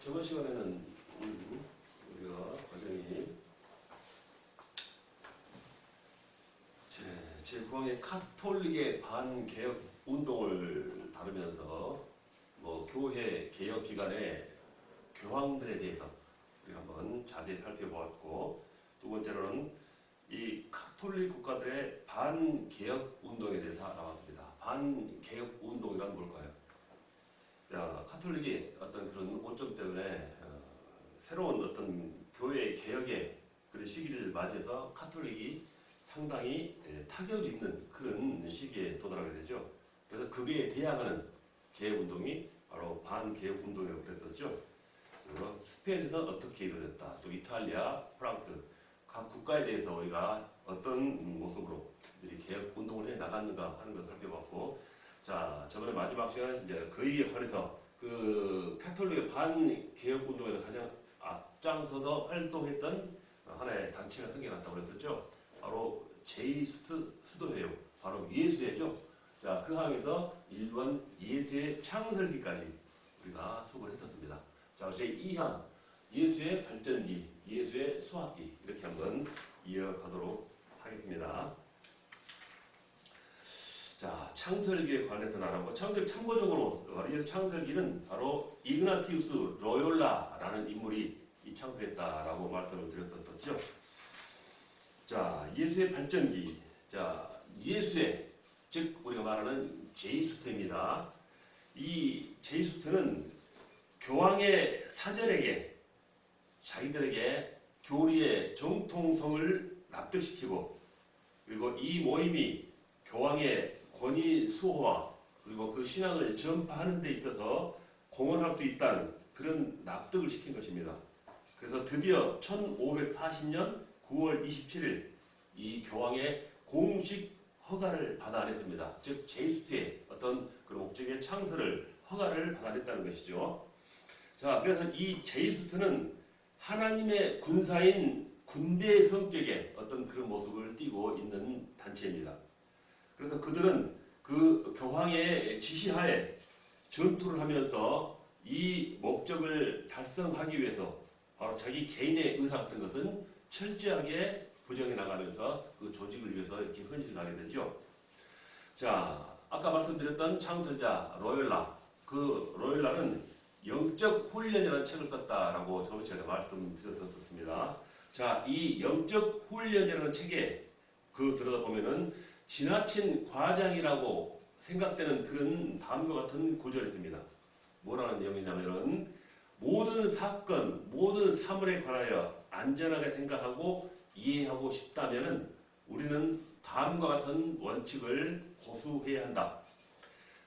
저번 시간에는 우리가 과정이 제9항의 카톨릭의 반개혁 운동을 다루면서 교회 개혁 기간의 교황들에 대해서 우리가 한번 자세히 살펴보았고, 두 번째로는 이 카톨릭 국가들의 반개혁 운동에 대해서 알아봤습니다. 반개혁 운동이란 뭘까요? 카톨릭이 어떤 그런 오점 때문에 새로운 어떤 교회 개혁의 그런 시기를 맞이해서 카톨릭이 상당히 타격을 입는 그런 시기에 도달하게 되죠. 그래서 그에 대항하는 개혁 운동이 바로 반개혁 운동이라고 그랬었죠. 그리고 스페인에서는 어떻게 이루어졌다. 또 이탈리아, 프랑스 각 국가에 대해서 우리가 어떤 모습으로 이들이 개혁 운동을 해 나갔는가 하는 것을 살펴봤고, 자, 저번에 마지막 시간에 이제 그에 관해서 그 카톨릭의 반개혁 운동에서 가장 앞장서서 활동했던 하나의 단체가 생겨났다고 그랬었죠. 바로 제2수도회요. 바로 예수회죠. 자, 그 항에서 일본 예수회 창설기까지 우리가 수업을 했었습니다. 자, 제2항 예수의 발전기, 예수의 수학기 이렇게 한번 이어가도록 하겠습니다. 자, 창설기에 관해서 알아보고, 참고적으로 예수 창설기는 바로 이그나티우스 로욜라라는 인물이 이 창설했다라고 말씀을 드렸었죠. 자, 예수의 발전기. 자, 예수의, 즉 우리가 말하는 제2수트입니다. 이 제2수트는 교황의 사절에게 자기들에게 교리의 정통성을 납득시키고, 그리고 이 모임이 교황의 권위 수호와 그리고 그 신앙을 전파하는 데 있어서 공헌할 수 있다는 그런 납득을 시킨 것입니다. 그래서 드디어 1540년 9월 27일 이 교황의 공식 허가를 받아냈습니다. 즉 제2수트의 어떤 그 목적의 창설을 허가를 받아냈다는 것이죠. 자, 그래서 이 제2수트는 하나님의 군사인 군대의 성격의 어떤 그런 모습을 띠고 있는 단체입니다. 그래서 그들은 그 교황의 지시하에 전투를 하면서 이 목적을 달성하기 위해서 바로 자기 개인의 의사 같은 것은 철저하게 부정해 나가면서 그 조직을 위해서 이렇게 헌신을 하게 되죠. 자, 아까 말씀드렸던 창설자 로욜라, 그 로욜라는 영적 훈련이라는 책을 썼다라고 저번 시간에 말씀드렸었습니다. 자, 이 영적 훈련이라는 책에 그 들여다보면은 지나친 과장이라고 생각되는 그런 다음과 같은 구절이 있습니다. 뭐라는 내용이냐면은 모든 사건, 모든 사물에 관하여 안전하게 생각하고 이해하고 싶다면은 우리는 다음과 같은 원칙을 고수해야 한다.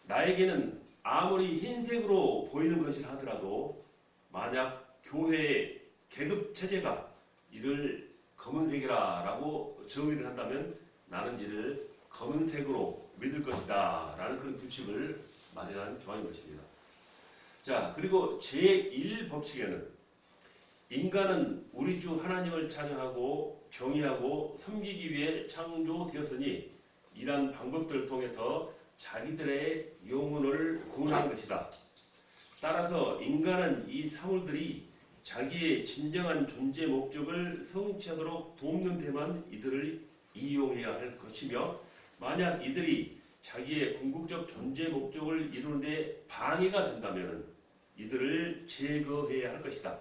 나에게는 아무리 흰색으로 보이는 것이라 하더라도 만약 교회의 계급 체제가 이를 검은색이라고 정의를 한다면 나는 이를 검은색으로 믿을 것이다 라는 그런 규칙을 마련한 조항인 것입니다. 자, 그리고 제1법칙에는 인간은 우리 주 하나님을 찬양하고 경외하고 섬기기 위해 창조되었으니 이러한 방법들을 통해서 자기들의 영혼을 구원하는 것이다. 따라서 인간은 이 사물들이 자기의 진정한 존재 목적을 성취하도록 돕는 데만 이들을 이용해야 할 것이며, 만약 이들이 자기의 궁극적 존재 목적을 이루는 데 방해가 된다면 이들을 제거해야 할 것이다.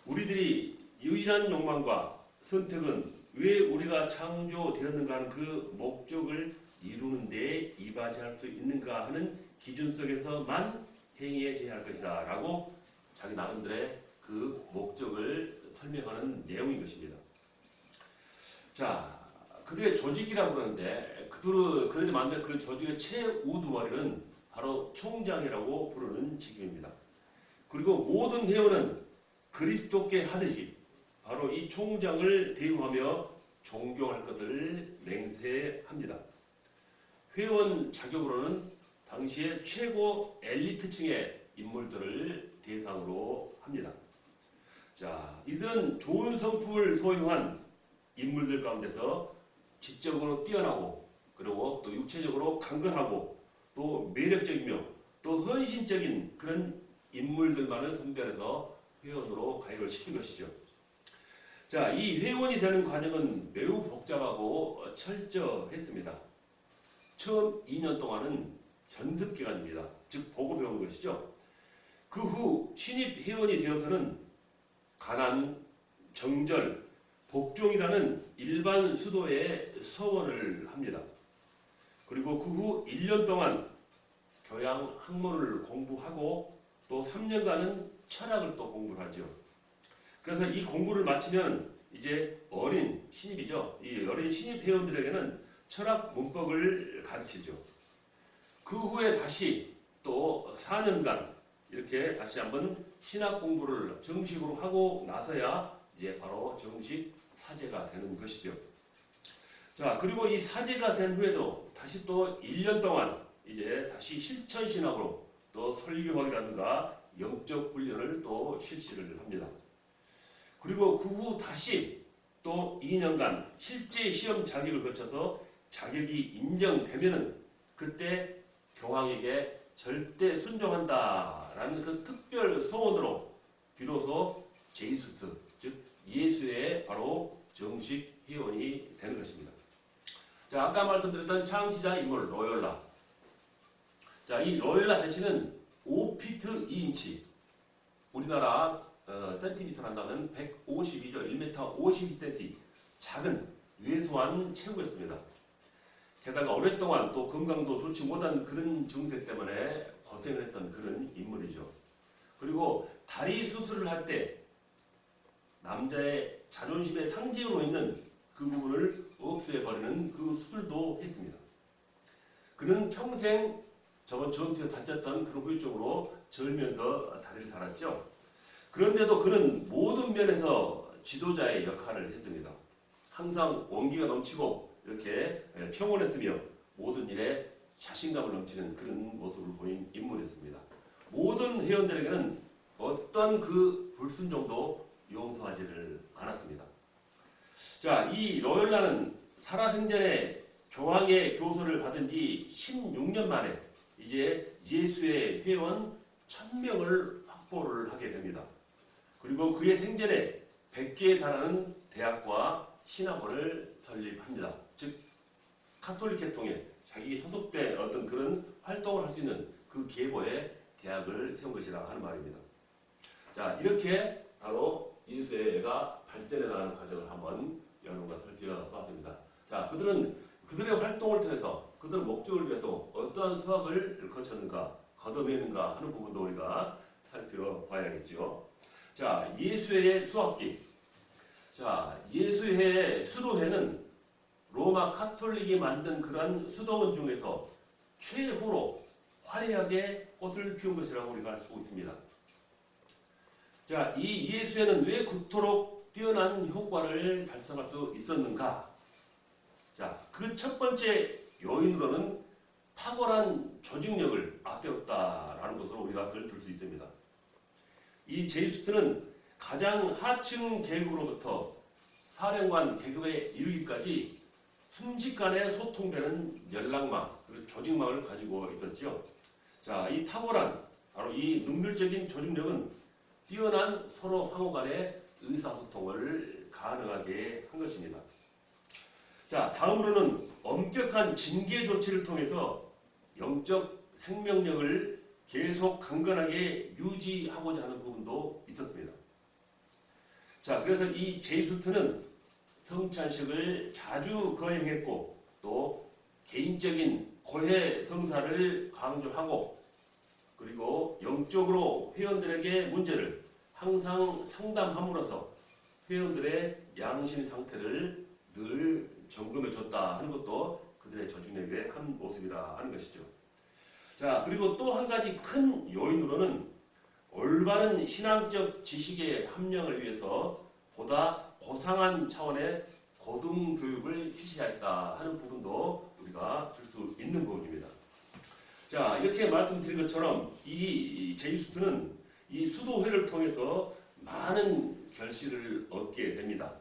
우리들이 유일한 욕망과 선택은 왜 우리가 창조되었는가 하는 그 목적을 이루는 데 이바지할 수 있는가 하는 기준 속에서만 행해져야 할 것이다 라고 자기 나름대로의 그 목적을 설명하는 내용인 것입니다. 자, 그들의 조직이라고 그러는데 그들이 만든 그 조직의 최우두머리는 바로 총장이라고 부르는 직위입니다. 그리고 모든 회원은 그리스도께 하듯이 바로 이 총장을 대우하며 존경할 것을 맹세합니다. 회원 자격으로는 당시의 최고 엘리트층의 인물들을 대상으로 합니다. 자, 이들은 좋은 성품을 소유한 인물들 가운데서 지적으로 뛰어나고, 그리고 또 육체적으로 강건하고, 또 매력적이며 또 헌신적인 그런 인물들만을 선별해서 회원으로 가입을 시킨 것이죠. 자, 이 회원이 되는 과정은 매우 복잡하고 철저했습니다. 처음 2년 동안은 전습 기간입니다. 즉 보고 배우는 것이죠. 그 후 신입 회원이 되어서는 가난, 정절, 복종이라는 일반 수도에 서원을 합니다. 그리고 그 후 1년 동안 교양 학문을 공부하고 또 3년간은 철학을 또 공부를 하죠. 그래서 이 공부를 마치면 이제 어린 신입이죠. 이 어린 신입 회원들에게는 철학 문법을 가르치죠. 그 후에 다시 또 4년간 이렇게 다시 한번 신학 공부를 정식으로 하고 나서야 이제 바로 정식 사제가 되는 것이죠. 자, 그리고 이 사제가 된 후에도 다시 또 1년 동안 이제 다시 실천 신학으로 또 설교학이라든가 영적 훈련을 또 실시를 합니다. 그리고 그 후 다시 또 2년간 실제 시험 자격을 거쳐서 자격이 인정되면은 그때 교황에게 절대 순종한다라는 그 특별 소원으로 비로소 제이수트, 즉 예수의 바로 정식 회원이 되는 것입니다. 자, 아까 말씀드렸던 창시자 인물 로열라. 자, 이 로열라 대신은 5피트 2인치, 우리나라 센티미터로 한다면 152죠. 1m 52cm 작은 왜소한 체구였습니다. 게다가 오랫동안 또 건강도 좋지 못한 그런 증세 때문에 고생을 했던 그런 인물이죠. 그리고 다리 수술을 할 때 남자의 자존심의 상징으로 있는 그 부분을 없애버리는 그 수술도 했습니다. 그는 평생 저번 전투에 다쳤던 그런 후유증으로 절면서 다리를 달았죠. 그런데도 그는 모든 면에서 지도자의 역할을 했습니다. 항상 온기가 넘치고 이렇게 평온했으며 모든 일에 자신감을 넘치는 그런 모습을 보인 인물이었습니다. 모든 회원들에게는 어떤 그 불순종도 용서하지를 않았습니다. 자, 이 로열라는 살아생전에 교황의 교수를 받은 지 16년 만에 이제 예수의 회원 1000명을 확보를 하게 됩니다. 그리고 그의 생전에 100개에 달하는 대학과 신학원을 설립합니다. 즉 카톨릭 계통에 자기 소속된 어떤 그런 활동을 할 수 있는 그 계보에 대학을 세운 것이라 하는 말입니다. 자, 이렇게 바로 예수회가 발전해 나가는 과정을 한번 여러분과 살펴봤습니다. 자, 그들의 활동을 통해서 그들의 목적을 위해서 어떠한 수학을 거쳤는가, 걷어내는가 하는 부분도 우리가 살펴봐야겠죠. 자, 예수회의 수학기. 자, 예수회의 수도회는 로마 카톨릭이 만든 그러한 수도원 중에서 최후로 화려하게 꽃을 피운 것이라고 우리가 알 수 있습니다. 자, 이 예수회는 왜 그토록 뛰어난 효과를 달성할 수 있었는가? 자, 그 첫 번째 요인으로는 탁월한 조직력을 앞세웠다라는 것으로 우리가 그걸 들 수 있습니다. 이 제이수트는 가장 하층 계급으로부터 사령관 계급에 이르기까지 순식간에 소통되는 연락망, 그리고 조직망을 가지고 있었죠. 자, 이 탁월한 바로 이 능률적인 조직력은 뛰어난 서로 상호 간의 의사소통을 가능하게 한 것입니다. 자, 다음으로는 엄격한 징계 조치를 통해서 영적 생명력을 계속 강건하게 유지하고자 하는 부분도 있었습니다. 자, 그래서 이 제이수트는 성찬식을 자주 거행했고 또 개인적인 고해 성사를 강조하고 그리고 영적으로 회원들에게 문제를 항상 상담함으로써 회원들의 양심 상태를 늘 점검해 줬다 하는 것도 그들의 조직력의 한 모습이라 하는 것이죠. 자, 그리고 또 한 가지 큰 요인으로는 올바른 신앙적 지식의 함량을 위해서 보다 고상한 차원의 고등교육을 실시했다 하는 부분도 우리가 들 수 있는 부분입니다. 자, 이렇게 말씀드린 것처럼 이 제이수트는 이 수도회를 통해서 많은 결실을 얻게 됩니다.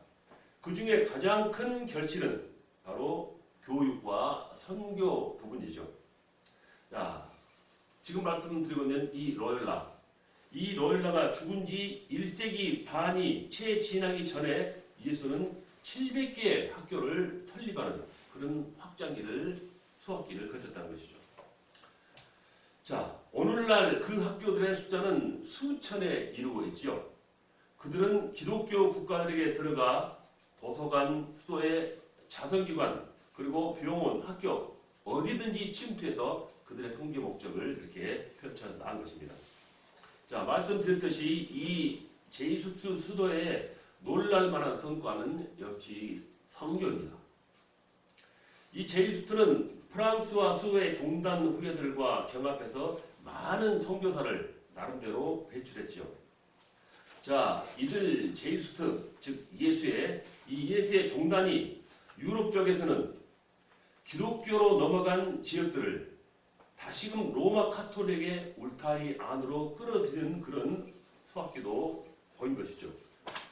그 중에 가장 큰 결실은 바로 교육과 선교 부분이죠. 자, 지금 말씀드리고 있는 이 로열라, 이 로엘라가 죽은 지 1세기 반이 채 지나기 전에 예수는 700개의 학교를 설립하는 그런 확장기를 수학기를 거쳤다는 것이죠. 자, 오늘날 그 학교들의 숫자는 수천에 이르고 있지요. 그들은 기독교 국가들에게 들어가 도서관, 수도의 자선기관, 그리고 병원, 학교 어디든지 침투해서 그들의 선교 목적을 이렇게 펼쳐나간 것입니다. 자, 말씀드렸듯이 이 제이수트 수도의 놀랄만한 성과는 역시 선교입니다. 이 제이수트는 프랑스와 수도의 종단 후예들과 경합해서 많은 선교사를 나름대로 배출했지요. 자, 이들 제이수트, 즉 예수의 종단이 유럽 쪽에서는 기독교로 넘어간 지역들을 다시금 로마 카톨릭의 울타리 안으로 끌어들이는 그런 수학기도 보인 것이죠.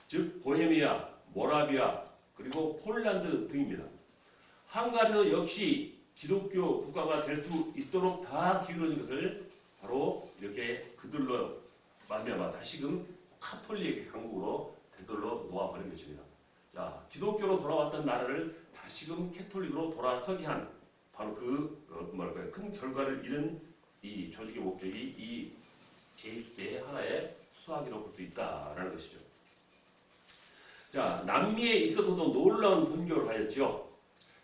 즉 보헤미아, 모라비아, 그리고 폴란드 등입니다. 헝가리도 역시 기독교 국가가 될 수 있도록 다 기울어진 것을 바로 이렇게 그들로 말미암아 다시금 카톨릭 강국으로 되돌려 놓아버린 것입니다. 자, 기독교로 돌아왔던 나라를 다시금 캐톨릭으로 돌아서게 한 바로 큰 결과를 이룬 이 조직의 목적이 이 제2세의 하나의 수학이라고 볼 수 있다라는 것이죠. 자, 남미에 있어서도 놀라운 선교를 하였죠.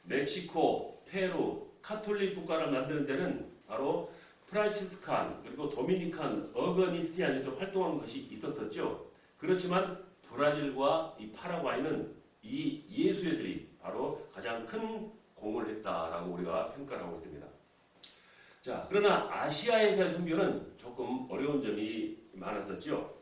멕시코, 페루, 카톨릭 국가를 만드는 데는 바로 프란시스칸 그리고 도미니칸 어거니스티안이 활동하는 것이 있었죠. 그렇지만 브라질과 이 파라과이는 이 예수회들이 바로 가장 큰 공을 했다라고 우리가 평가를 하고 있습니다. 자, 그러나 아시아에서의 선교는 조금 어려운 점이 많았었죠.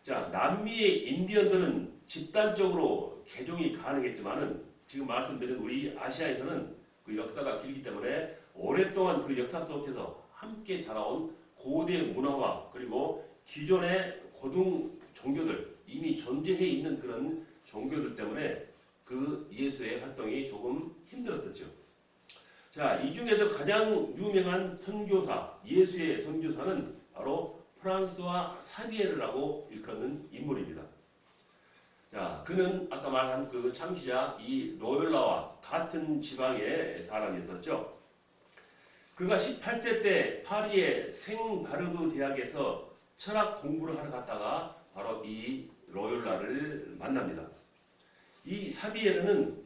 자, 남미의 인디언들은 집단적으로 개종이 가능했지만은 지금 말씀드린 우리 아시아에서는 그 역사가 길기 때문에 오랫동안 그 역사 속에서 함께 자라온 고대 문화와 그리고 기존의 고등 종교들 이미 존재해 있는 그런 종교들 때문에 그 예수의 활동이 조금 힘들었었죠. 자, 이 중에서 가장 유명한 선교사, 예수의 선교사는 바로 프랑스와 사비에르라고 일컫는 인물입니다. 자, 그는 아까 말한 그 창시자 이 로열라와 같은 지방의 사람이었었죠. 그가 18세 때 파리의 생바르그 대학에서 철학 공부를 하러 갔다가 바로 이 로열라를 만납니다. 이 사비에르는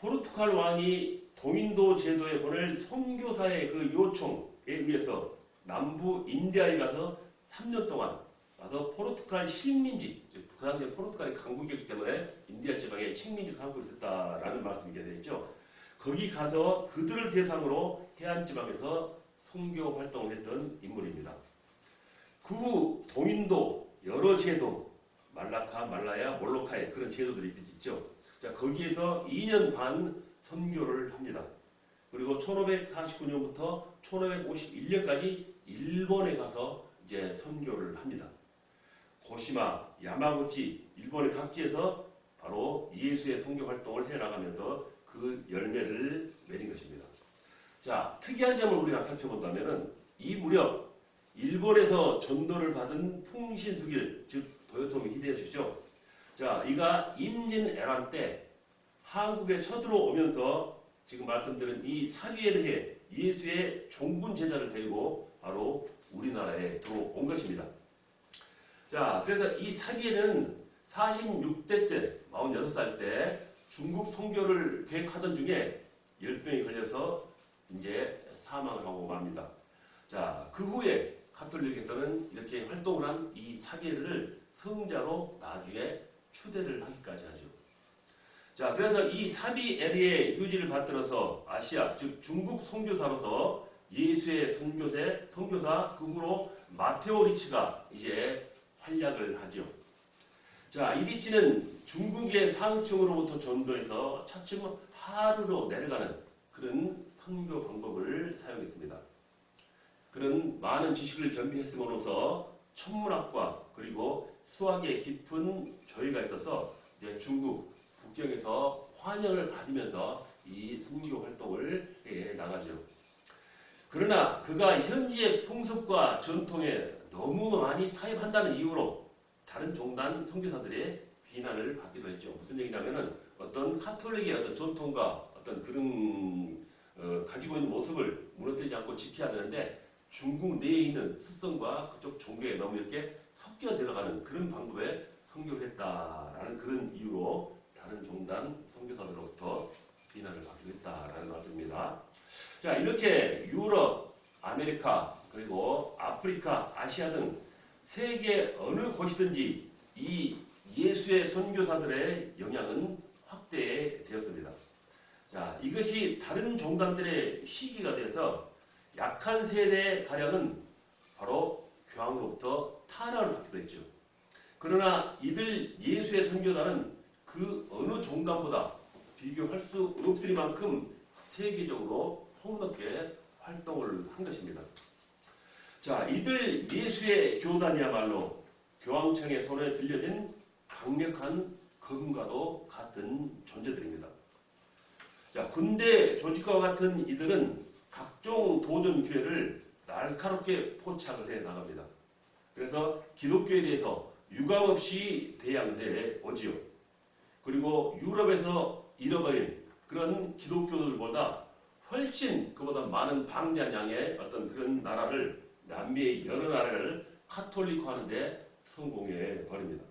포르투갈 왕이 동인도 제도에 보낼 선교사의 그 요청에 의해서 남부 인디아에 가서 3년 동안 가서 포르투갈 식민지, 그 당시에 포르투갈이 강국이었기 때문에 인디아 지방에 식민지 삼고 있었다라는 말씀이 되어 있죠. 거기 가서 그들을 대상으로 해안 지방에서 선교 활동을 했던 인물입니다. 그 후 동인도 여러 제도, 말라카, 말라야, 몰로카의 그런 제도들이 있죠. 자, 거기에서 2년 반 선교를 합니다. 그리고 1549년부터 1551년까지 일본에 가서 이제 선교를 합니다. 고시마, 야마구치, 일본의 각지에서 바로 예수의 선교 활동을 해나가면서 그 열매를 맺은 것입니다. 자, 특이한 점을 우리가 살펴본다면은 이 무렵 일본에서 전도를 받은 풍신수길, 즉 도요토미 히데요시죠. 자, 이가 임진왜란 때 한국에 쳐들어오면서 지금 말씀드린 이 사비에르의 예수의 종군 제자를 데리고 바로 우리나라에 들어온 것입니다. 자, 그래서 이 사비에르는 46대 때, 46살 때 중국 선교를 계획하던 중에 열병이 걸려서 이제 사망을 하고 맙니다. 자, 그 후에 카톨릭에서는 이렇게 활동을 한 이 사비에르를 성자로 나중에 추대를 하기까지 하죠. 자, 그래서 이 사비에르의 유지를 받들어서 아시아, 즉 중국 선교사로서 예수의 선교사 그 후로 마테오 리치가 이제 활약을 하죠. 자, 이 리치는 중국의 상층으로부터 전도해서 차츰 하루로 내려가는 그런 선교 방법을 사용했습니다. 그런 많은 지식을 겸비했음으로써 천문학과 그리고 수학에 깊은 조예가 있어서 이제 중국 북경에서 환영을 받으면서 이 선교 활동을 해 나가죠. 그러나 그가 현지의 풍습과 전통에 너무 많이 타협한다는 이유로 다른 종단 선교사들의 비난을 받기도 했죠. 무슨 얘기냐면은 어떤 카톨릭의 어떤 전통과 어떤 그런 가지고 있는 모습을 무너뜨리지 않고 지켜야 되는데 중국 내에 있는 습성과 그쪽 종교에 너무 이렇게 섞여 들어가는 그런 방법에 선교를 했다라는 그런 이유로 다른 종단 선교사들로부터 비난을 받기도 했다라는 말입니다. 자, 이렇게 유럽, 아메리카, 그리고 아프리카, 아시아 등 세계 어느 곳이든지 이 예수의 선교사들의 영향은 확대되었습니다. 자, 이것이 다른 종단들의 시기가 돼서 약한 세대에 가려는 바로 교황으로부터 탄압을 받기도 했죠. 그러나 이들 예수의 선교사는 그 어느 종단보다 비교할 수 없을 만큼 세계적으로 폭넓게 활동을 한 것입니다. 자, 이들 예수의 교단이야말로 교황청의 손에 들려진 강력한 검과도 같은 존재들입니다. 자, 군대 조직과 같은 이들은 각종 도전 기회를 날카롭게 포착을 해 나갑니다. 그래서 기독교에 대해서 유감없이 대항해 오지요. 그리고 유럽에서 잃어버린 그런 기독교들보다 훨씬 그보다 많은 방대한 양의 어떤 그런 나라를 남미의 여러 나라를 카톨릭화하는데 성공해 버립니다.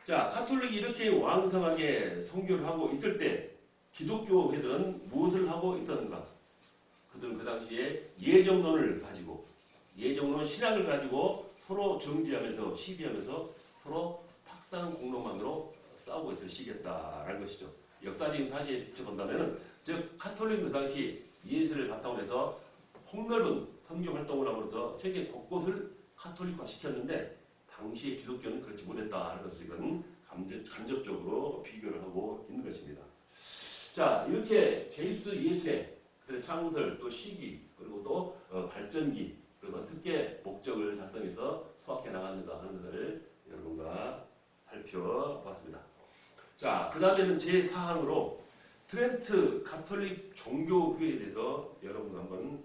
자, 카톨릭이 이렇게 왕성하게 선교를 하고 있을 때 기독교 회들은 무엇을 하고 있었는가? 그들은 그 당시에 예정론을 가지고 예정론 신학을 가지고 서로 정지하면서 시비하면서 서로 탁상 공론만으로 싸우고 있던 시기였다라는 것이죠. 역사적인 사실에 비춰본다면 즉 카톨릭 그 당시 예수를 바탕으로 해서 폭넓은 선교 활동을 함으로써 세계 곳곳을 카톨릭화 시켰는데 당시의 기독교는 그렇지 못했다는 것을 지금 간접적으로 비교를 하고 있는 것입니다. 자, 이렇게 예수의 창설 또 시기 그리고 또 발전기 그리고 어떻게 목적을 달성해서 수확해 나갔는가 하는 것을 여러분과 살펴봤습니다. 자, 그 다음에는 제4항으로 트렌트 가톨릭 종교회에 대해서 여러분과 한번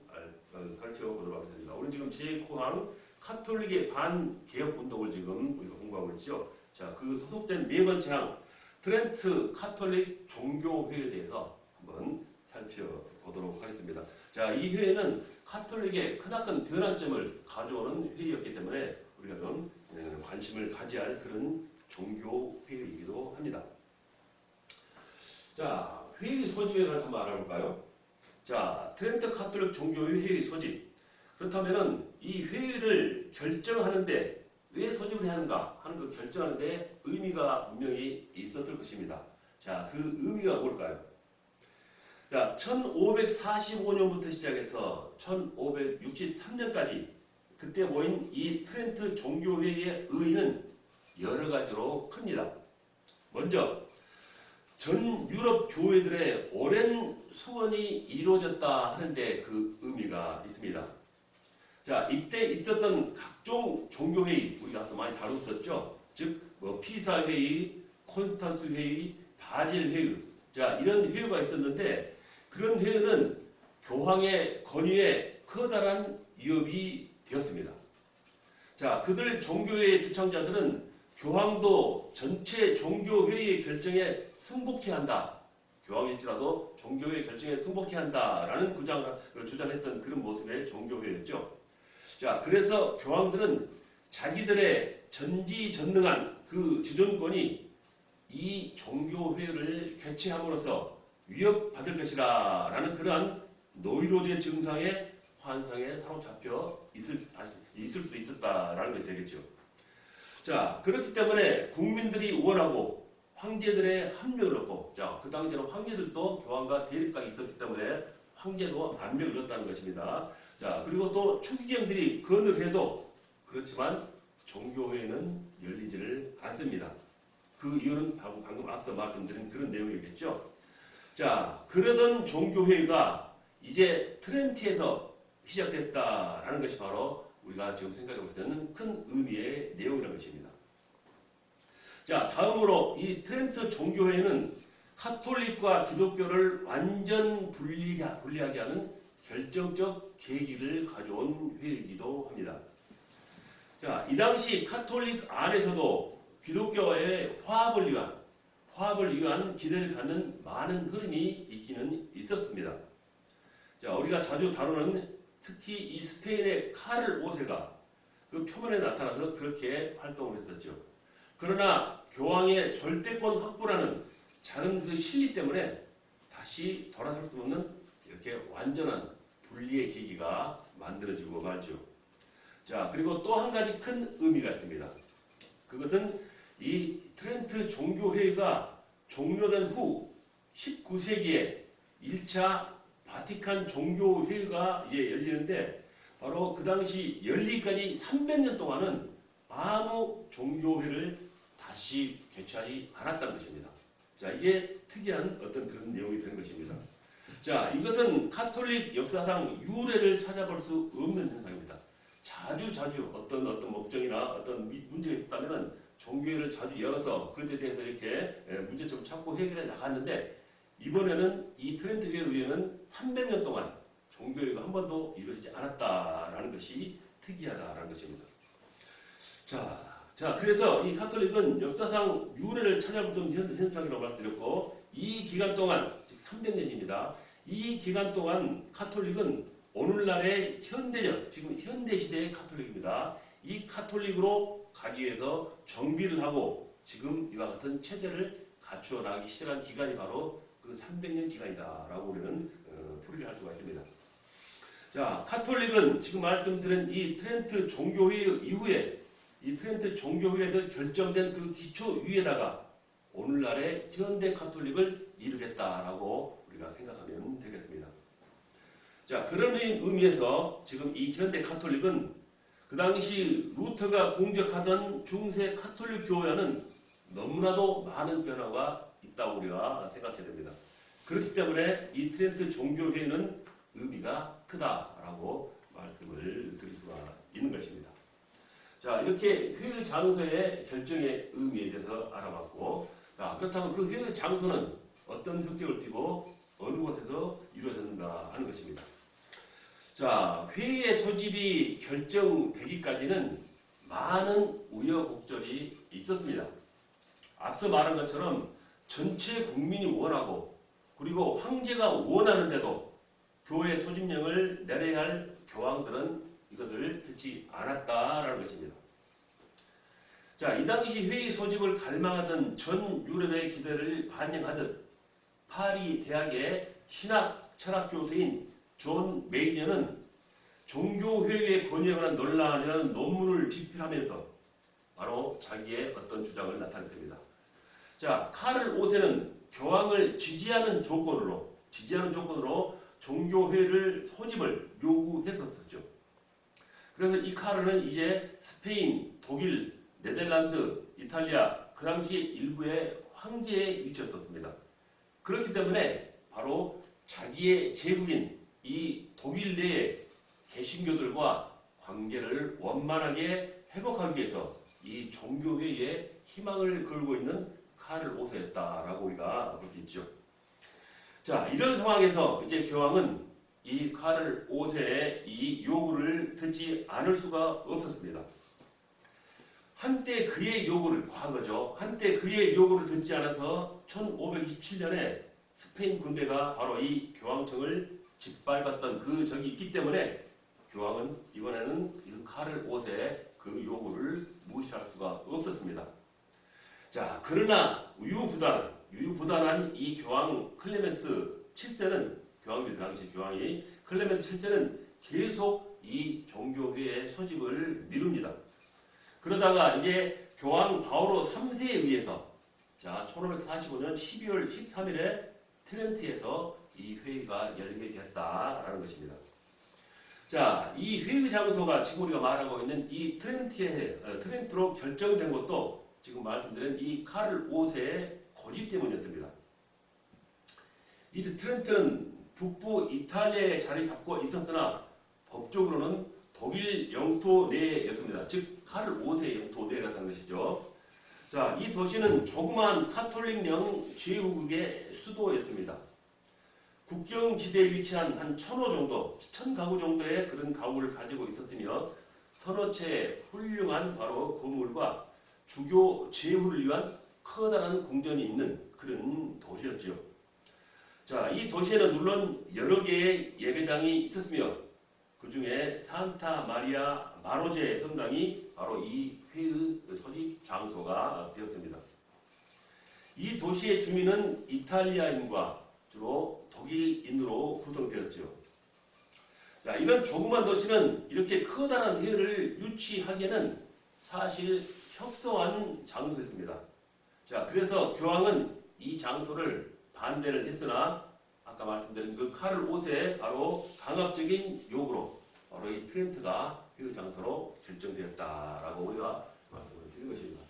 살펴보도록 하겠습니다. 우리 지금 제9항 카톨릭의 반개혁 운동을 지금 우리가 공부하고 있죠. 자, 그 소속된 네 번째 항 트렌트 가톨릭 종교회에 대해서 한번 살펴보도록 하겠습니다. 자, 이 회의는 카톨릭의 크나큰 변환점을 가져오는 회의였기 때문에 우리가 좀 관심을 가져야 할 그런 종교회의이기도 합니다. 자, 회의 소집에 관해서 한번 알아볼까요? 자, 트렌트 카톨릭 종교회 회의 소집. 그렇다면은 이 회의를 결정하는데 왜 소집을 해야 하는가 하는 그 결정하는데 의미가 분명히 있었을 것입니다. 자, 그 의미가 뭘까요? 자, 1545년부터 시작해서 1563년까지 그때 모인 이 트렌트 종교회의의 의의는 여러 가지로 큽니다. 먼저 전 유럽 교회들의 오랜 수원이 이루어졌다 하는데 그 의미가 있습니다. 자, 이때 있었던 각종 종교회의 우리가 앞서 많이 다뤘었죠. 즉, 피사 회의, 콘스탄스 회의, 바질 회의, 자 이런 회의가 있었는데 그런 회의는 교황의 권위에 커다란 위협이 되었습니다. 자, 그들 종교회의 주창자들은 교황도 전체 종교회의의 결정에 승복해야 한다. 교황일지라도 종교회의 결정에 승복해야 한다라는 주장했던 그런 모습의 종교회였죠. 자, 그래서 교황들은 자기들의 전지전능한 그 주존권이 이 종교회의를 개최함으로써 위협받을 것이라 라는 그러한 노이로제 증상의 환상에 사로잡혀 있을 수 있었다라는 것이 되겠죠. 자, 그렇기 때문에 국민들이 원하고 황제들의 합력을 얻고, 자, 그 당시에는 황제들도 교황과 대립각이 있었기 때문에 황제도 압력을 얻었다는 것입니다. 자, 그리고 또 추기경들이 건을 해도 그렇지만 종교회의는 열리지를 않습니다. 그 이유는 방금 앞서 말씀드린 그런 내용이겠죠. 자, 그러던 종교회의가 이제 트렌트에서 시작됐다라는 것이 바로 우리가 지금 생각해볼 때는 큰 의미의 내용이라는 것입니다. 자, 다음으로 이 트렌트 종교회의는 카톨릭과 기독교를 완전 분리하게 하는 결정적 계기를 가져온 회의이기도 합니다. 자, 이 당시 카톨릭 안에서도 기독교와의 화합을 위한 기대를 갖는 많은 흐름이 있기는 있었습니다. 자, 우리가 자주 다루는 특히 이 스페인의 카를 5세가 그 표면에 나타나서 그렇게 활동을 했었죠. 그러나 교황의 절대권 확보라는 작은 그 실리 때문에 다시 돌아설 수 없는 이렇게 완전한 분리의 계기가 만들어지고 말죠. 자, 그리고 또 한 가지 큰 의미가 있습니다. 그것은 이 트렌트 종교회의가 종료된 후 19세기에 1차 바티칸 종교회의가 이제 열리는데 바로 그 당시 열리기까지 300년 동안은 아무 종교회를 다시 개최하지 않았다는 것입니다. 자, 이게 특이한 어떤 그런 내용이 되는 것입니다. 자, 이것은 카톨릭 역사상 유례를 찾아볼 수 없는 현상입니다. 자주 어떤 목적이나 어떤 문제가 있다면은 종교회를 자주 열어서 그에 대해서 이렇게 문제점을 찾고 해결해 나갔는데 이번에는 이 트렌트 회의에 의해는 300년 동안 종교회가 한 번도 이루어지지 않았다라는 것이 특이하다라는 것입니다. 자, 그래서 이 카톨릭은 역사상 유례를 찾아보던 현상이라고 말씀드렸고 이 기간 동안 즉 300년입니다. 이 기간 동안 카톨릭은 오늘날의 현대적 지금 현대 시대의 카톨릭입니다. 이 카톨릭으로 가기 위해서 정비를 하고 지금 이와 같은 체제를 갖추어 나가기 시작한 기간이 바로 그 300년 기간이다라고 우리는 풀이를 할 수가 있습니다. 자, 카톨릭은 지금 말씀드린 이 트렌트 종교회의 이후에 이 트렌트 종교회에서 결정된 그 기초 위에다가 오늘날의 현대 카톨릭을 이루겠다라고 우리가 생각하면 되겠습니다. 자, 그런 의미에서 지금 이 현대 카톨릭은 그 당시 루터가 공격하던 중세 카톨릭 교회와는 너무나도 많은 변화가 있다고 우리가 생각해야 됩니다. 그렇기 때문에 이 트렌트 종교회의는 의미가 크다라고 말씀을 드릴 수가 있는 것입니다. 자, 이렇게 회의 장소의 결정의 의미에 대해서 알아봤고, 자, 그렇다면 그 회의 장소는 어떤 성격을 띠고 어느 곳에서 이루어졌는가 하는 것입니다. 자, 회의의 소집이 결정되기까지는 많은 우여곡절이 있었습니다. 앞서 말한 것처럼 전체 국민이 원하고 그리고 황제가 원하는데도 교회 소집령을 내려야 할 교황들은 이것을 듣지 않았다라는 것입니다. 자, 이 당시 회의 소집을 갈망하던 전 유럽의 기대를 반영하듯 파리 대학의 신학 철학 교수인 존 메이저는 종교회의의 권위에 관한 논란이라는 논문을 집필하면서 바로 자기의 어떤 주장을 나타냈습니다. 자, 카를 5세는 교황을 지지하는 조건으로 종교회의를 소집을 요구했었죠. 그래서 이 카르는 이제 스페인, 독일, 네덜란드, 이탈리아 그 당시 일부의 황제에 위치했었습니다. 그렇기 때문에 바로 자기의 제국인 이 독일 내의 개신교들과 관계를 원만하게 회복하기 위해서 이 종교회의에 희망을 걸고 있는 카를 5세였다라고 우리가 볼 수 있죠. 자, 이런 상황에서 이제 교황은 이 카를 5세의 이 요구를 듣지 않을 수가 없었습니다. 한때 그의 요구를 듣지 않아서 1527년에 스페인 군대가 바로 이 교황청을 짓밟았던 그 적이 있기 때문에 교황은 이번에는 이 카를 5세의 그 요구를 무시할 수가 없었습니다. 자, 그러나 유유부단한 이 교황 클레멘스 7세는 그 당시 교황이 클레멘스 7세는 계속 이 종교회의 소집을 미룹니다. 그러다가 이제 교황 바오로 3세에 의해서 자, 1545년 12월 13일에 트렌트에서 이 회의가 열리게 되었다라는 것입니다. 자, 이 회의 장소가 지금 우리가 말하고 있는 이 트렌트로 결정된 것도 지금 말씀드린 이 카를 5세의 고집 때문이었습니다. 이 트렌트는 북부 이탈리아에 자리 잡고 있었으나 법적으로는 독일 영토 내였습니다. 즉 카를 5세 영토 내라는 것이죠. 자, 이 도시는 조그마한 카톨릭령 제후국의 수도였습니다. 국경지대에 위치한 한 1,000호 정도, 1,000가구 정도의 그런 가구를 가지고 있었으며 서너 채 훌륭한 바로 건물과 주교 제후를 위한 커다란 궁전이 있는 그런 도시였죠. 자, 이 도시에는 물론 여러 개의 예배당이 있었으며 그 중에 산타 마리아 마로제 성당이 바로 이 회의 소집 장소가 되었습니다. 이 도시의 주민은 이탈리아인과 주로 독일인으로 구성되었죠. 자, 이런 조그만 도시는 이렇게 커다란 회의를 유치하기에는 사실 협소한 장소였습니다. 자, 그래서 교황은 이 장소를 반대를 했으나 아까 말씀드린 그 카를 5세 바로 강압적인 요구로 바로 이 트렌트가 회의 장소로 결정되었다라고 우리가 말씀을 드린 것입니다.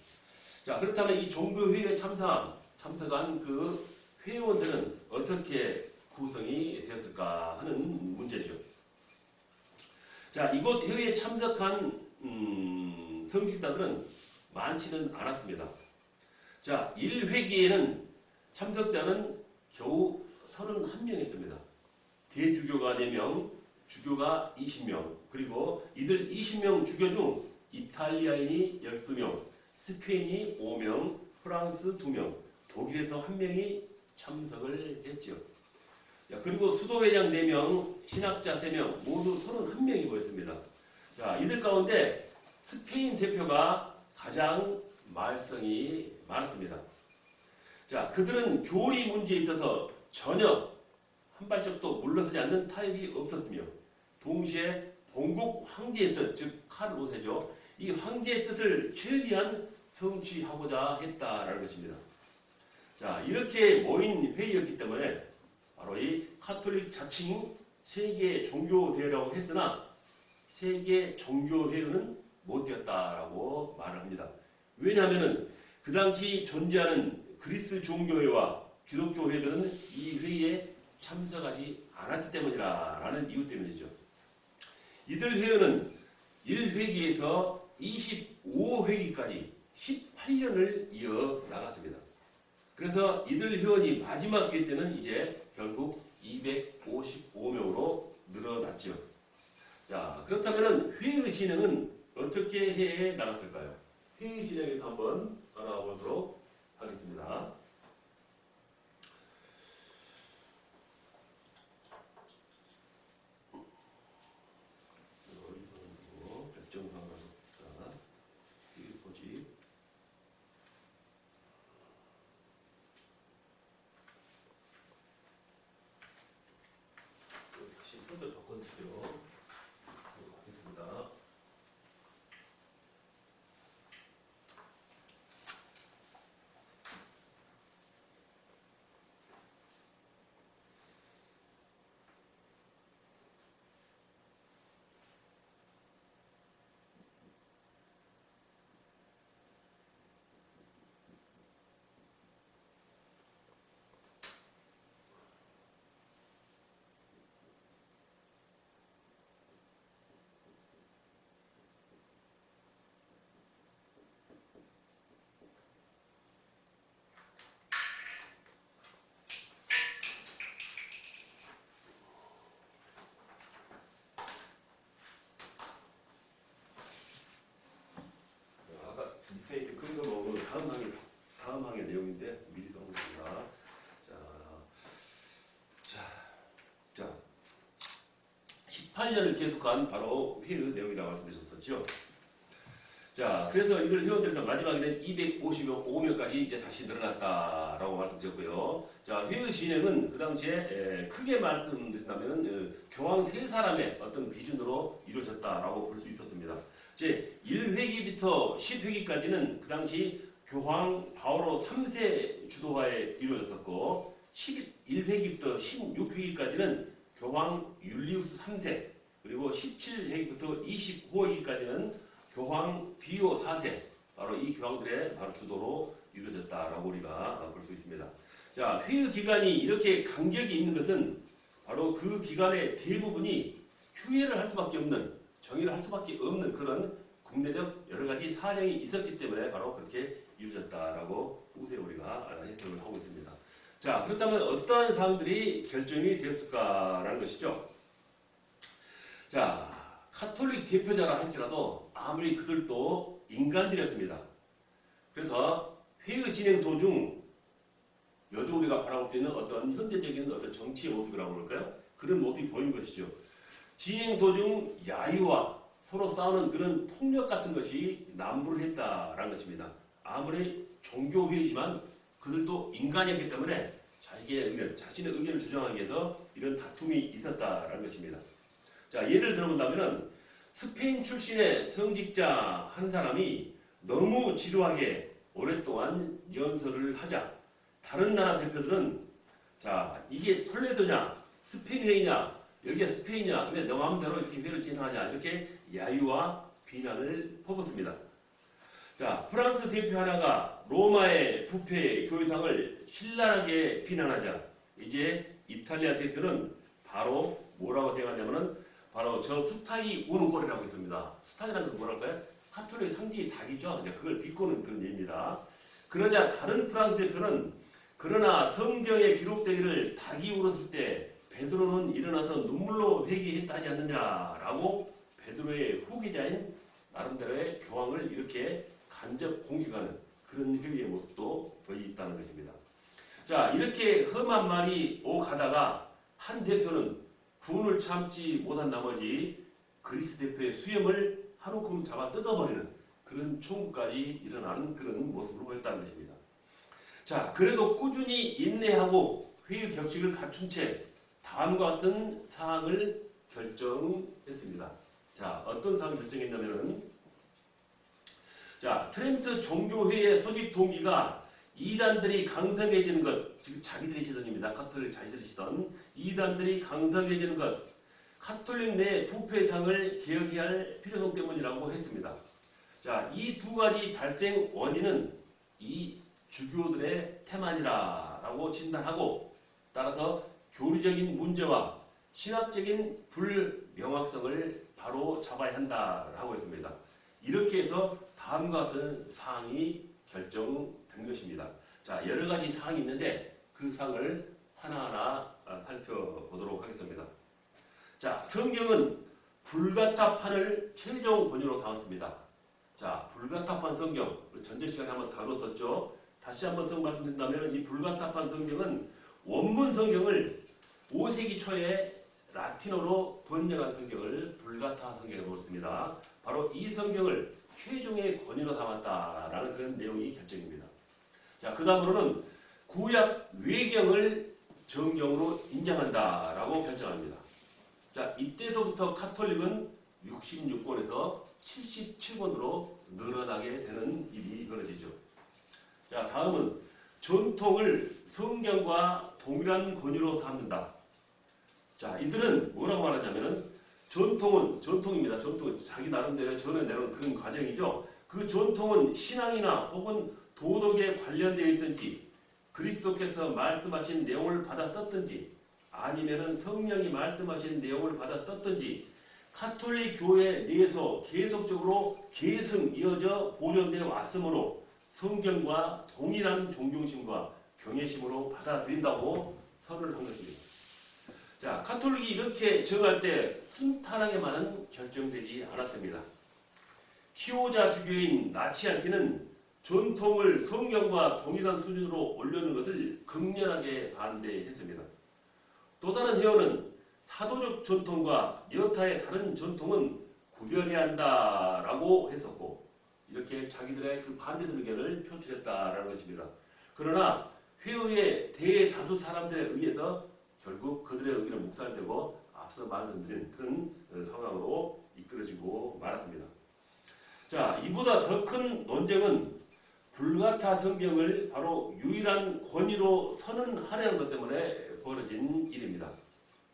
자, 그렇다면 이 종교회의에 참석한 그 회의원들은 어떻게 구성이 되었을까 하는 문제죠. 자, 이곳 회의에 참석한 성직자들은 많지는 않았습니다. 자, 1회기에는 참석자는 겨우 31명이었습니다. 대주교가 4명, 주교가 20명, 그리고 이들 20명 주교 중 이탈리아인이 12명, 스페인이 5명, 프랑스 2명, 독일에서 1명이 참석을 했죠. 자, 그리고 수도회장 4명, 신학자 3명, 모두 31명이 모였습니다. 자, 이들 가운데 스페인 대표가 가장 말썽이 많았습니다. 자, 그들은 교리 문제에 있어서 전혀 한 발짝도 물러서지 않는 타협이 없었으며 동시에 본국 황제의 뜻, 즉 카를 5세죠. 이 황제의 뜻을 최대한 성취하고자 했다라는 것입니다. 자, 이렇게 모인 회의였기 때문에 바로 이 카톨릭 자칭 세계 종교대회라고 했으나 세계 종교회의는 못 되었다라고 말을 합니다. 왜냐하면 그 당시 존재하는 그리스 종교회와 기독교 회들은 이 회의에 참석하지 않았기 때문이라는 이유 때문이죠. 이들 회의는 1회기에서 25회기까지 18년을 이어 나갔습니다. 그래서 이들 회원이 마지막 회의 때는 이제 결국 255명으로 늘어났죠. 자, 그렇다면 회의 진행은 어떻게 해 나갔을까요? 회의 진행에서 한번 알아보도록 하겠습니다. 순서 바꿔주세요. 하겠습니다. 아까 밑에 그린 거 보고 다음 항의 내용인데 미리 써보겠습니다. 자, 18년을 계속한 바로 회의 내용이라고 말씀드렸었죠. 자, 그래서 이들 회원들은 마지막에는 255명까지 이제 다시 늘어났다라고 말씀드렸고요. 자, 회의 진행은 그 당시에 크게 말씀드린다면 교황 3사람의 어떤 기준으로 이루어졌다라고 볼 수 있었습니다. 이제 1회기부터 10회기까지는 그 당시 교황 바오로 3세 주도하에 이루어졌었고 11회기부터 16회기까지는 교황 율리우스 3세 그리고 17회기부터 25회기까지는 교황 비오 4세 바로 이 교황들의 바로 주도로 이루어졌다라고 우리가 볼 수 있습니다. 자, 회의 기간이 이렇게 간격이 있는 것은 바로 그 기간의 대부분이 휴회를 할 수밖에 없는 정의를 할 수밖에 없는 그런 국내적 여러 가지 사정이 있었기 때문에 바로 그렇게 이루어졌다라고 후세 우리가 해석을 하고 있습니다. 자, 그렇다면 어떠한 사항들이 결정이 되었을까라는 것이죠. 자, 카톨릭 대표자라 할지라도 아무리 그들도 인간들이었습니다. 그래서 회의 진행 도중 요즘 우리가 바라볼 수 있는 어떤 현대적인 어떤 정치의 모습이라고 그럴까요? 그런 모습이 보인 것이죠. 진행 도중 야유와 서로 싸우는 그런 폭력 같은 것이 난무를 했다라는 것입니다. 아무리 종교회의지만 그들도 인간이었기 때문에 자신의 의견을 주장하기 위해서 이런 다툼이 있었다라는 것입니다. 자, 예를 들어본다면은 스페인 출신의 성직자 한 사람이 너무 지루하게 오랫동안 연설을 하자 다른 나라 대표들은 자, 이게 톨레도냐 스페인 회의냐 여기가 스페인이냐 왜 너 마음대로 이렇게 회의를 진행하냐 이렇게 야유와 비난을 퍼붓습니다. 자, 프랑스 대표 하나가 로마의 부패 교회상을 신랄하게 비난하자 이제 이탈리아 대표는 바로 뭐라고 대응하냐면은 바로 저 수탉이 우는 꼴이라고 했습니다. 수탉이라는 건 뭐랄까요? 카톨릭 상징이 닭이죠. 이제 그걸 비꼬는 그런 예입니다. 그러자 다른 프랑스 대표는 그러나 성경에 기록되기를 닭이 울었을 때 베드로는 일어나서 눈물로 회개했다지 않느냐라고 베드로의 후계자인 나름대로의 교황을 이렇게 간접 공격하는 그런 회의의 모습도 보이있다는 것입니다. 자, 이렇게 험한 말이 오가다가 한 대표는 분을 참지 못한 나머지 그리스 대표의 수염을 한 움큼 잡아 뜯어버리는 그런 총구까지 일어나는 그런 모습으로 보였다는 것입니다. 자, 그래도 꾸준히 인내하고 회의 격식을 갖춘 채 다음과 같은 사항을 결정했습니다. 자, 어떤 사항을 결정했냐면은 자, 트렌트 종교회의 소집 동기가 이단들이 강성해지는 것, 지금 자기들의 시선입니다. 카톨릭 자기들의 시선. 이단들이 강성해지는 것, 카톨릭 내 부패상을 개혁해야 할 필요성 때문이라고 했습니다. 자, 이 두 가지 발생 원인은 이 주교들의 태만이라고 진단하고 따라서 교리적인 문제와 신학적인 불명확성을 바로 잡아야 한다라고 했습니다. 이렇게 해서 다음과 같은 사항이 결정된 것입니다. 자, 여러 가지 사항이 있는데 그 사항을 하나하나 살펴보도록 하겠습니다. 자, 성경은 불가타판을 최종 권유로 삼았습니다. 자, 불가타판 성경 전제 시간에 한번 다뤘었죠. 다시 한번 말씀드린다면 이 불가타판 성경은 원문 성경을 5세기 초에 라틴어로 번역한 성경을 불가타 성경에 놓습니다. 바로 이 성경을 최종의 권위로 삼았다라는 그런 내용이 결정입니다. 자, 그 다음으로는 구약 외경을 정경으로 인정한다라고 결정합니다. 자, 이때서부터 카톨릭은 66권에서 77권으로 늘어나게 되는 일이 벌어지죠. 자, 다음은 전통을 성경과 동일한 권위로 삼는다. 자, 이들은 뭐라고 말하냐면은 전통입니다. 전통은 자기 나름대로 전해내는 그런 과정이죠. 그 전통은 신앙이나 혹은 도덕에 관련되어 있든지 그리스도께서 말씀하신 내용을 받아 썼든지 아니면은 성령이 말씀하신 내용을 받아 썼든지 카톨릭 교회 내에서 계속적으로 계승 이어져 보존되어 왔으므로 성경과 동일한 존경심과 경외심으로 받아들인다고 선언을 한 것입니다. 자, 카톨릭이 이렇게 정할 때 순탄하게만은 결정되지 않았습니다. 키오자 주교인 나치안티는 전통을 성경과 동일한 수준으로 올려놓은 것을 극렬하게 반대했습니다. 또 다른 회원은 사도적 전통과 여타의 다른 전통은 구별해야 한다라고 했었고 이렇게 자기들의 그 반대된 의견을 표출했다라는 것입니다. 그러나 회의의 대사두 사람들에 의해서 결국 그들의 의견은 묵살되고 앞서 말씀드린 그런 상황으로 이끌어지고 말았습니다. 자, 이보다 더 큰 논쟁은 불가타 성경을 바로 유일한 권위로 선언하려는 것 때문에 벌어진 일입니다.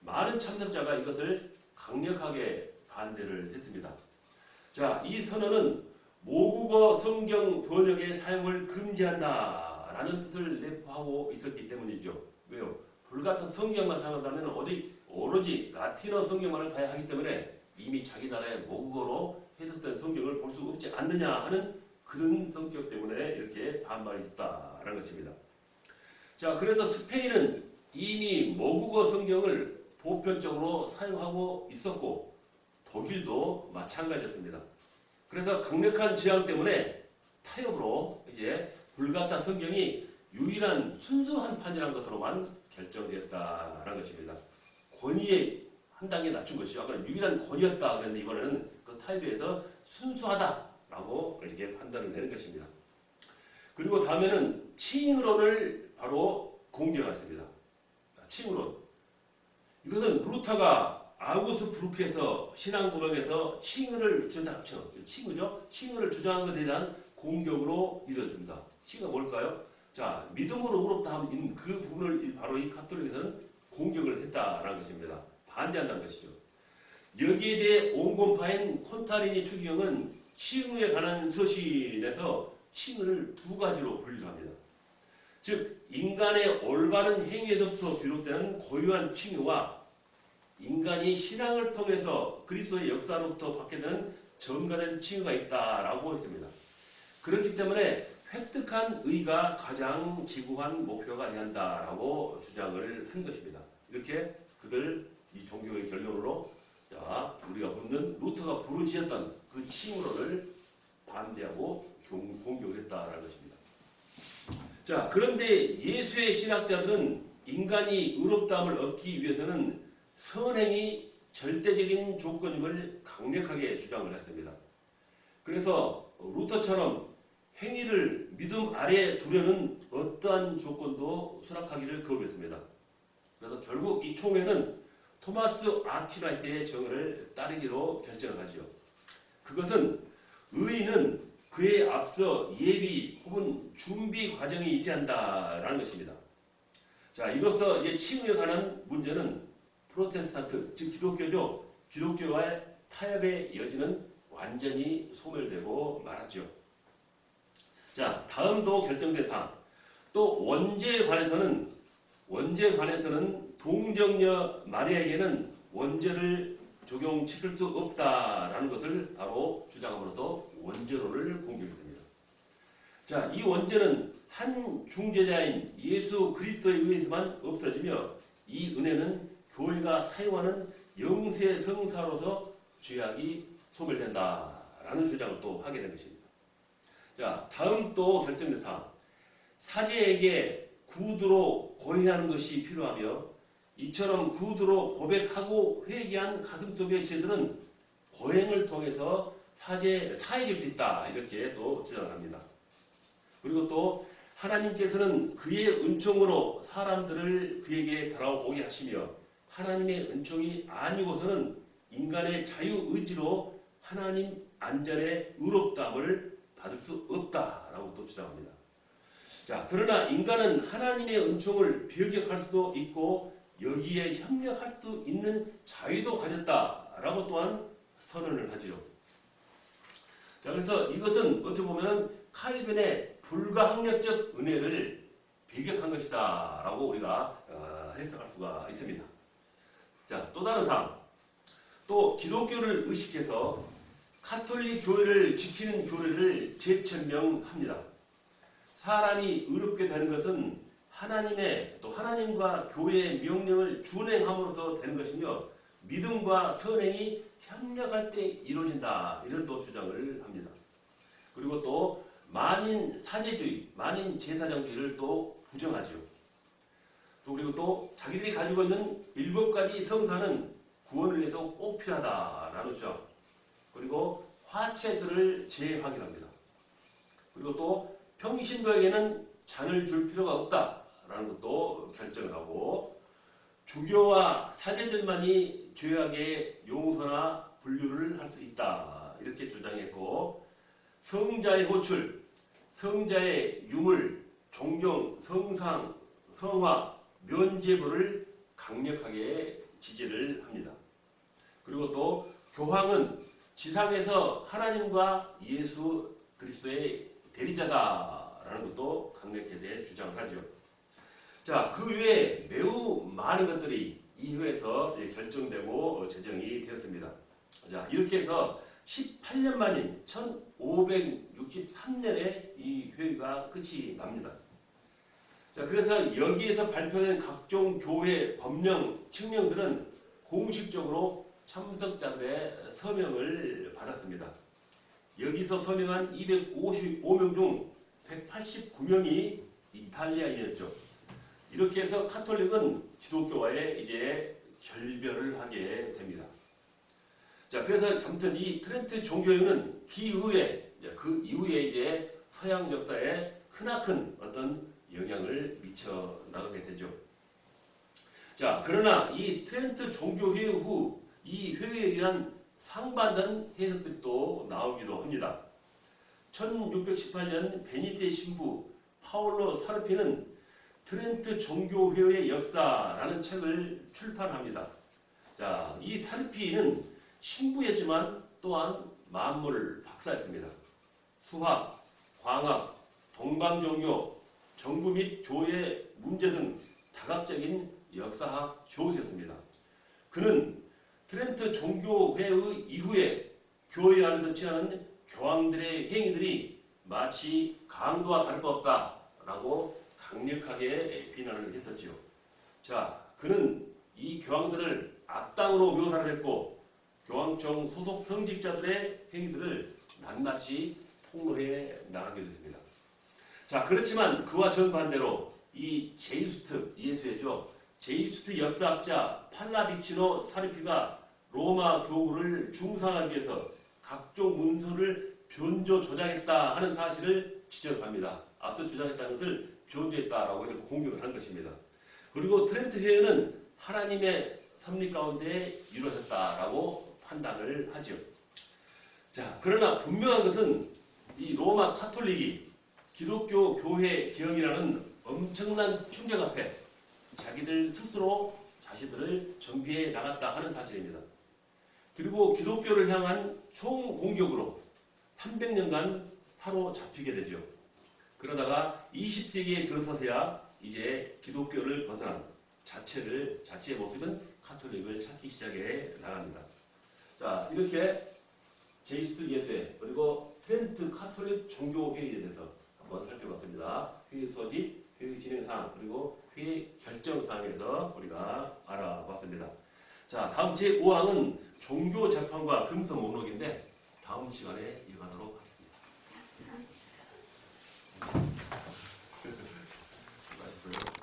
많은 참석자가 이것을 강력하게 반대를 했습니다. 자, 이 선언은 모국어 성경 번역의 사용을 금지한다라는 뜻을 내포하고 있었기 때문이죠. 왜요? 불가타 성경만 사용한다면 오로지 라틴어 성경만을 봐야 하기 때문에 이미 자기 나라의 모국어로 해석된 성경을 볼 수 없지 않느냐 하는 그런 성격 때문에 이렇게 반발이 있었다라는 것입니다. 자, 그래서 스페인은 이미 모국어 성경을 보편적으로 사용하고 있었고 독일도 마찬가지였습니다. 그래서 강력한 제한 때문에 타협으로 이제 불가타 성경이 유일한 순수 한판이라는 것으로만 결정되었다는 것입니다. 권위의 한 단계 낮춘 것이죠. 아까 유일한 권위였다 그랬는데 이번에는 그 타협에 의해서 순수하다라고 이렇게 판단을 내는 것입니다. 그리고 다음에는 칭의론을 바로 공격했습니다. 칭의론. 이것은 루터가 아우구스트 브루크에서 신앙고백에서 칭의를 주장하죠. 칭의죠. 칭의를 주장한 것에 대한 공격으로 이루어집니다. 칭의가 뭘까요? 자, 믿음으로 의롭다 하는 그 부분을 바로 이 가톨릭에서는 공격을 했다라는 것입니다. 반대한다는 것이죠. 여기에 대해 온건파인 콘타리니 추기경은 칭의에 관한 서신에서 칭의를 두 가지로 분류합니다. 즉 인간의 올바른 행위에서부터 비롯되는 고유한 칭의와 인간이 신앙을 통해서 그리스도의 역사로부터 받게 되는 정가된 칭의가 있다라고 했습니다. 그렇기 때문에 획득한 의가 가장 지구한 목표가 되어야 한다라고 주장을 한 것입니다. 이렇게 그들 이 종교의 결론으로 자, 우리가 묻는 루터가 부르짖었던 그 칭의론을 반대하고 공격을 했다라는 것입니다. 자, 그런데 예수의 신학자들은 인간이 의롭다함을 얻기 위해서는 선행이 절대적인 조건임을 강력하게 주장을 했습니다. 그래서 루터처럼 행위를 믿음 아래 두려는 어떠한 조건도 수락하기를 거부했습니다. 그래서 결국 이 총회는 토마스 아퀴나스의 정을 따르기로 결정을 하죠. 그것은 의인은 그에 앞서 예비 혹은 준비 과정이 있어야 한다라는 것입니다. 자, 이로써 이제 칭의에 관한 문제는 프로테스탄트, 즉 기독교죠. 기독교와의 타협의 여지는 완전히 소멸되고 말았죠. 자, 다음도 결정된 사항. 또 원죄에 관해서는 동정녀 마리아에게는 원죄를 적용시킬 수 없다라는 것을 바로 주장함으로써 원죄론을 공격했습니다. 자, 이 원죄는 한 중재자인 예수 그리스도에 의해서만 없어지며 이 은혜는 교회가 사용하는 영세 성사로서 죄악이 소멸된다라는 주장을 또 하게 된 것입니다. 자, 다음 또 결정된 사항. 사제에게 구두로 고해하는 것이 필요하며 이처럼 구두로 고백하고 회개한 가슴속의 죄들은 고행을 통해서 사해질 수 있다. 이렇게 또 주장을 합니다. 그리고 또 하나님께서는 그의 은총으로 사람들을 그에게 돌아오게 하시며 하나님의 은총이 아니고서는 인간의 자유의지로 하나님 안전의 의롭다함을 받을 수 없다라고 또 주장합니다. 자, 그러나 인간은 하나님의 은총을 배격할 수도 있고 여기에 협력할 수 있는 자유도 가졌다라고 또한 선언을 하지요. 자, 그래서 이것은 어떻게 보면 칼빈의 불가항력적 은혜를 배격한 것이다라고 우리가 해석할 수가 있습니다. 자, 또 다른 사항. 또 기독교를 의식해서 가톨릭 교회를 지키는 교회를 재천명합니다. 사람이 의롭게 되는 것은 하나님과 교회의 명령을 준행함으로써 되는 것이며 믿음과 선행이 협력할 때 이루어진다. 이런 또 주장을 합니다. 그리고 또 만인 사제주의, 만인 제사장주의를 또 부정하죠. 또 그리고 또 자기들이 가지고 있는 7가지 성사는 구원을 위해서 꼭 필요하다라는 주장. 그리고 화채들을 재확인합니다. 그리고 또 평신도에게는 잔을 줄 필요가 없다라는 것도 결정을 하고 주교와 사제들만이 죄악의 용서나 분류를 할 수 있다. 이렇게 주장했고 성자의 호출, 성자의 유물, 존경, 성상, 성화, 면죄부를 강력하게 지지를 합니다. 그리고 또 교황은 지상에서 하나님과 예수 그리스도의 대리자다라는 것도 강력하게 주장을 하죠. 자, 그 외에 매우 많은 것들이 이 회에서 결정되고 제정이 되었습니다. 자, 이렇게 해서 18년 만인 1563년에 이 회의가 끝이 납니다. 자, 그래서 여기에서 발표된 각종 교회 법령, 칙령들은 공식적으로 참석자들의 서명을 받았습니다. 여기서 서명한 255명 중 189명이 이탈리아인이었죠. 이렇게 해서 카톨릭은 기독교와의 이제 결별을 하게 됩니다. 자, 그래서 아무튼 이 트렌트 종교회는 그 이후에 이제 서양 역사에 크나큰 어떤 영향을 미쳐 나가게 되죠. 자, 그러나 이 트렌트 종교회의 후 이 회의에 의한 상반된 해석들이 또 나오기도 합니다. 1618년 베니스의 신부 파올로 사르피는 트렌트 종교회의 역사라는 책을 출판합니다. 자, 이 사르피는 신부였지만 또한 만물 박사였습니다. 수학, 광학, 동방종교, 정부 및 교회 문제 등 다각적인 역사학 교수였습니다. 그는 트렌트 종교회의 이후에 교회 안에 거치하는 교황들의 행위들이 마치 강도와 다를 바 없다라고 강력하게 비난을 했었지요. 자, 그는 이 교황들을 악당으로 묘사를 했고 교황청 소속 성직자들의 행위들을 낱낱이 폭로해 나가게 됐습니다. 자, 그렇지만 그와 정반대로 이 제이수트 예수회죠. 제이수트 역사학자 팔라비치노 사르피가 로마 교구를 중상하기 위해서 각종 문서를 변조 조작했다 하는 사실을 지적합니다. 앞서 주장했다는 것을 변조했다라고 이렇게 공격을 한 것입니다. 그리고 트렌트 회의는 하나님의 섭리 가운데 이루어졌다라고 판단을 하죠. 자, 그러나 분명한 것은 이 로마 카톨릭이 기독교 교회 개혁이라는 엄청난 충격 앞에 자기들 스스로 자신들을 정비해 나갔다 하는 사실입니다. 그리고 기독교를 향한 총공격으로 300년간 사로잡히게 되죠. 그러다가 20세기에 들어서서야 이제 기독교를 벗어난 자체의 모습은 카톨릭을 찾기 시작해 나갑니다. 자, 이렇게 제이수트 예수회 그리고 트렌트 카톨릭 종교회의에 대해서 한번 살펴봤습니다. 회의 소집, 회의 진행사항, 그리고 회의 결정사항에서 우리가 알아봤습니다. 자, 다음 제5항은 종교재판과 금서 목록인데 다음 시간에 이어가도록 하겠습니다. 맛있어요?